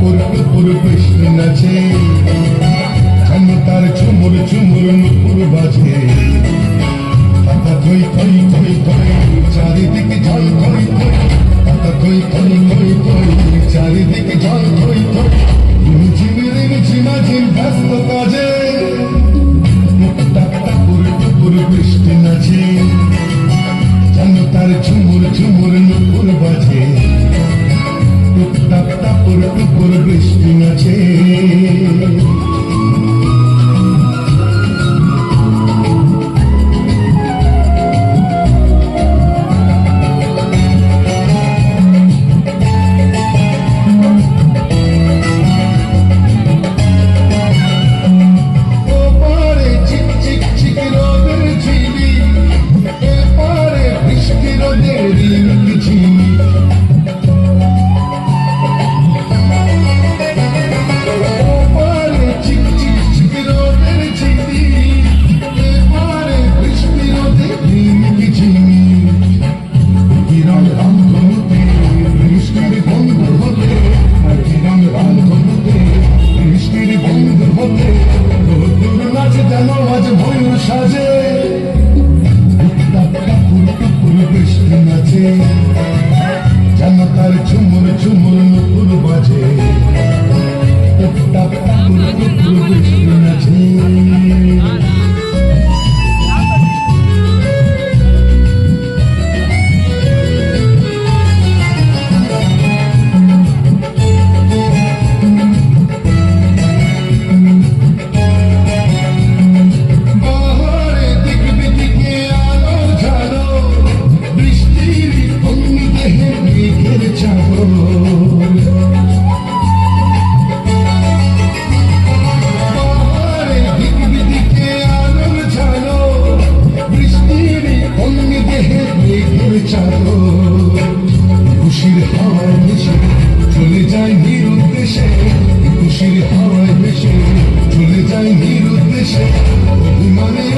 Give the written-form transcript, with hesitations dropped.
টুপুর টুপুর বৃষ্টি নাচে, যেন তার ঝুমুর ঝুমুর নুপুর বাজে। পাতা থই থই থই থই, চারিদিকে ঝল থই থই। পাতা থই থই থই থই, চারিদিকে ঝল থই থই। ঝিমির ঝিমাঝিম ব্যস্ত কাজে, টুপুর টুপুর বৃষ্টি নাচে, যেন তার ঝুমুর ঝুমুর নুপুর বাজে। টুপুর টুপুর বৃষ্টি নাচে। সাজে টুপুর বৃষ্টি নাচে, যেন তার ঝুমুর ঝুমুর নুপুর বাজে। টুপুর বৃষ্টি নাচে। খুশির হাওয়ায় ভেসে চলে যায় নিরুদ্দেশে, খুশির হাওয়ায় ভেসে চলে যায় নিরুদ্দেশে। অভিমানে